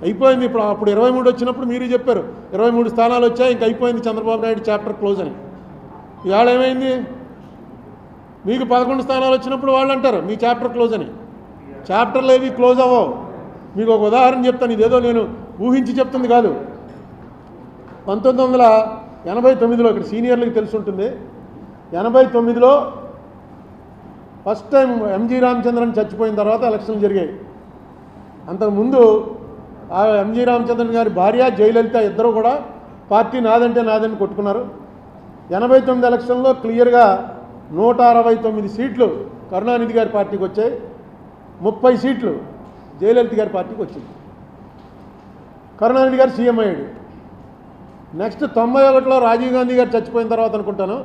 అయిపోయింది. అప్పుడు 23 వచ్చినప్పుడు మీరు చెప్పారు 23 స్థానాలు వచ్చాయి, ఇంక అయిపోయింది చంద్రబాబు నాయుడు చాప్టర్ క్లోజ్ అని. ఇవాళ ఏమైంది? మీకు 11 స్థానాలు వచ్చినప్పుడు వాళ్ళు అంటారు మీ చాప్టర్ క్లోజ్ అని. చాప్టర్లు ఏవి క్లోజ్ అవ్వవు. మీకు ఒక ఉదాహరణ చెప్తాను, ఇదేదో నేను ఊహించి చెప్తుంది కాదు. 1989లో ఇక్కడ సీనియర్లకు తెలిసి ఉంటుంది, 89లో ఫస్ట్ టైం ఎంజీ రామచంద్రన్ చచ్చిపోయిన తర్వాత ఎలక్షన్లు జరిగాయి. అంతకుముందు ఆ ఎంజీ రామచంద్రన్ గారి భార్య జయలలిత ఇద్దరు కూడా పార్టీ నాదంటే నాదని కొట్టుకున్నారు. 89 ఎలక్షన్లో క్లియర్గా 169 సీట్లు కరుణానిధి గారి పార్టీకి వచ్చాయి, 30 సీట్లు జయలలిత గారి పార్టీకి వచ్చింది. కరుణానిధి గారు సీఎం అయ్యాడు. నెక్స్ట్ 91లో రాజీవ్ గాంధీ గారు చచ్చిపోయిన తర్వాత అనుకుంటాను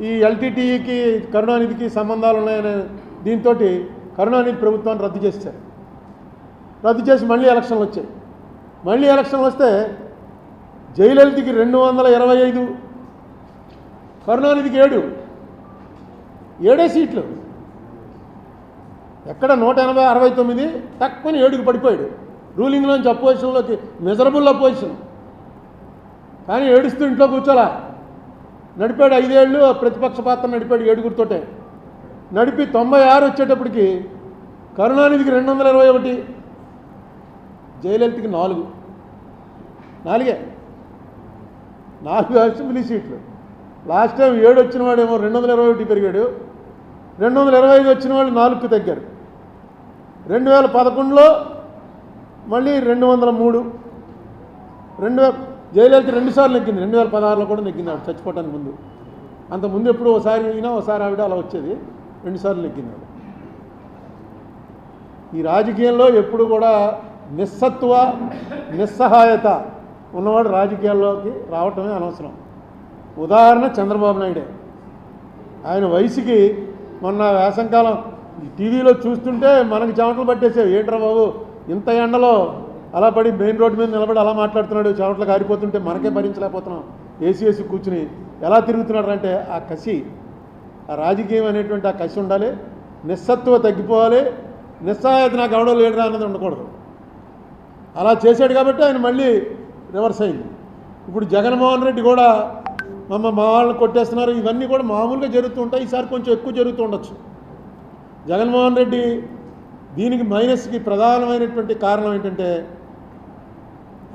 ఈ ఎల్టీటీఈకి కరుణానిధికి సంబంధాలు ఉన్నాయనే దీంతో కరుణానిధి ప్రభుత్వాన్ని రద్దు చేశారు. రద్దు చేసి మళ్ళీ ఎలక్షన్లు వచ్చాయి. మళ్ళీ ఎలక్షన్లు వస్తే జయలలితకి 225, కరుణానిధికి 7 సీట్లు. ఎక్కడ 169 తక్కువ 7కి పడిపోయాడు. రూలింగ్లోంచి అపోజిషన్లోకి, మెజరబుల్ అపోజిషన్. కానీ ఏడుస్తూ ఇంట్లో కూర్చోలా, నడిపాడు 5 ఏళ్ళు ప్రతిపక్ష పాత్ర నడిపాడు 7గురితోటే. నడిపి 96 వచ్చేటప్పటికి కరుణానిధికి 221, జయలలితకి 4 అసెంబ్లీ సీట్లు. లాస్ట్ టైం 7 వచ్చిన వాడేమో 221 పెరిగాడు, 225 వచ్చిన వాళ్ళు 4కు తగ్గారు. 2011లో మళ్ళీ 203. జయలలిత 2 సార్లు నెగ్గింది, 2016లో కూడా నెగ్గింది ఆవిడ చచ్చిపోవటానికి ముందు. అంతకుముందు ఎప్పుడు ఒకసారి అయినా ఒకసారి ఆవిడ అలా వచ్చేది, 2 సార్లు నెగ్గింది ఆవిడ. ఈ రాజకీయంలో ఎప్పుడు కూడా నిస్సత్వ నిస్సహాయత ఉన్నవాడు రాజకీయాల్లోకి రావటమే అనవసరం. ఉదాహరణ చంద్రబాబు నాయుడే. ఆయన వయసుకి మొన్న వేసంకాలం టీవీలో చూస్తుంటే మనకి చెమటలు పట్టేసావు. ఏంట్రా బాబు ఇంత ఎండలో అలా పడి మెయిన్ రోడ్డు మీద నిలబడి అలా మాట్లాడుతున్నాడు, చెమటలు కారిపోతుంటే మనకే భరించలేకపోతున్నాం. ఏసీ కూర్చుని ఎలా తిరుగుతున్నాడు అంటే ఆ కసి, ఆ రాజకీయం అనేటువంటి ఆ కసి ఉండాలి. నిస్సత్వ తగ్గిపోవాలి, నిస్సహాయత నాకు ఎవడో లేడురా అన్నది ఉండకూడదు. అలా చేశాడు కాబట్టి ఆయన మళ్ళీ రివర్స్ అయింది. ఇప్పుడు జగన్మోహన్ రెడ్డి కూడా మా వాళ్ళని కొట్టేస్తున్నారు, ఇవన్నీ కూడా మామూలుగా జరుగుతూ ఉంటాయి. ఈసారి కొంచెం ఎక్కువ జరుగుతూ ఉండొచ్చు. జగన్మోహన్ రెడ్డి దీనికి మైనస్కి ప్రధానమైనటువంటి కారణం ఏంటంటే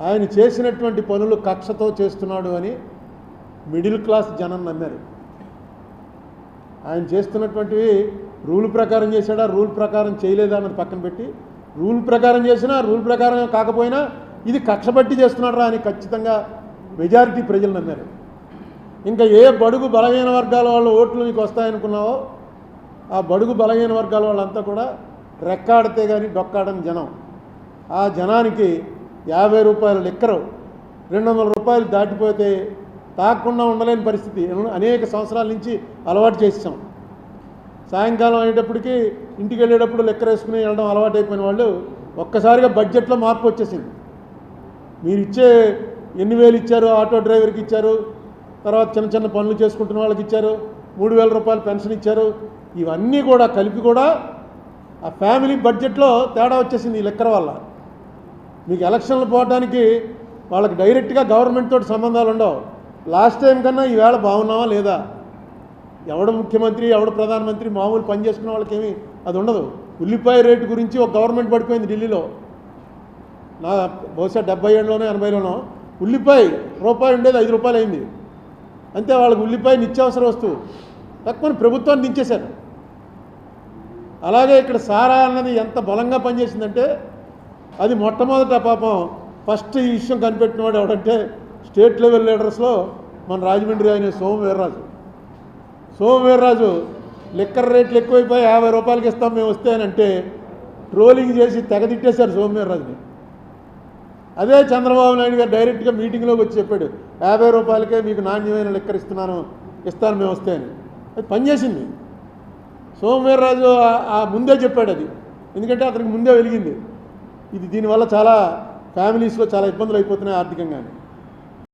ఆయన చేసినటువంటి పనులు కక్షతో చేస్తున్నాడు అని మిడిల్ క్లాస్ జనం నమ్మారు. ఆయన చేస్తున్నటువంటివి రూల్ ప్రకారం చేశాడా, రూల్ ప్రకారం చేయలేదా అన్నది పక్కన పెట్టి, రూల్ ప్రకారం చేసినా రూల్ ప్రకారం కాకపోయినా ఇది కక్ష బట్టి చేస్తున్నారా అని ఖచ్చితంగా మెజారిటీ ప్రజలు నమ్మారు. ఇంకా ఏ బడుగు బలహీన వర్గాల వాళ్ళ ఓట్లు నీకు వస్తాయనుకున్నావో ఆ బడుగు బలహీన వర్గాల వాళ్ళంతా కూడా రెక్కాడితే కానీ డొక్కాడని జనం. ఆ జనానికి 50 రూపాయల లిక్కరు 200 రూపాయలు దాటిపోతే తాగకుండా ఉండలేని పరిస్థితి అనేక సంవత్సరాల నుంచి అలవాటు చేసాం. సాయంకాలం అయ్యేటప్పటికి ఇంటికి వెళ్ళేటప్పుడు లెక్కర వేసుకుని వెళ్ళడం అలవాటు అయిపోయిన వాళ్ళు ఒక్కసారిగా బడ్జెట్లో మార్పు వచ్చేసింది. మీరు ఇచ్చే ఎన్ని వేలు ఇచ్చారు, ఆటో డ్రైవర్కి ఇచ్చారు, తర్వాత చిన్న చిన్న పనులు చేసుకుంటున్న వాళ్ళకి ఇచ్చారు, 3000 రూపాయలు పెన్షన్ ఇచ్చారు, ఇవన్నీ కూడా కలిపి కూడా ఆ ఫ్యామిలీ బడ్జెట్లో తేడా వచ్చేసింది ఈ లెక్కర వల్ల. మీకు ఎలక్షన్లు పోవడానికి వాళ్ళకి డైరెక్ట్గా గవర్నమెంట్ తోటి సంబంధాలు ఉండవు. లాస్ట్ టైం కన్నా ఈవేళ బాగున్నావా లేదా, ఎవడు ముఖ్యమంత్రి ఎవడు ప్రధానమంత్రి మామూలు పని చేసుకున్న వాళ్ళకేమీ అది ఉండదు. ఉల్లిపాయ రేటు గురించి ఒక గవర్నమెంట్ పడిపోయింది ఢిల్లీలో. నా బహుశా 70 80లోనో ఉల్లిపాయ రూపాయి ఉండేది 5 రూపాయలు అయింది. అంతే, వాళ్ళకి ఉల్లిపాయ నిత్యావసర వస్తువు తక్కువ ప్రభుత్వాన్ని దించేశారు. అలాగే ఇక్కడ సారా అన్నది ఎంత బలంగా పనిచేసిందంటే అది మొట్టమొదట పాపం ఫస్ట్ ఈ విషయం కనిపెట్టినవాడు ఎవడంటే స్టేట్ లెవెల్ లీడర్స్లో మన రాజమండ్రి ఆయన సోమవీర్రాజు లిక్కర్ రేట్లు ఎక్కువైపోయి 50 రూపాయలకి ఇస్తాం మేము వస్తే అని అంటే ట్రోలింగ్ చేసి తెగదిట్టేశారు సోమవీర్రాజుని. అదే చంద్రబాబు నాయుడు గారు డైరెక్ట్గా మీటింగ్లోకి వచ్చి చెప్పాడు 50 రూపాయలకే మీకు నాణ్యమైన లిక్కర్ ఇస్తాను మేము వస్తే అని. అది పనిచేసింది. సోమవీర్రాజు ముందే చెప్పాడు అది, ఎందుకంటే అతనికి ముందే వెలిగింది. ఇది దీనివల్ల చాలా ఫ్యామిలీస్లో చాలా ఇబ్బందులు అయిపోతున్నాయి ఆర్థికంగా.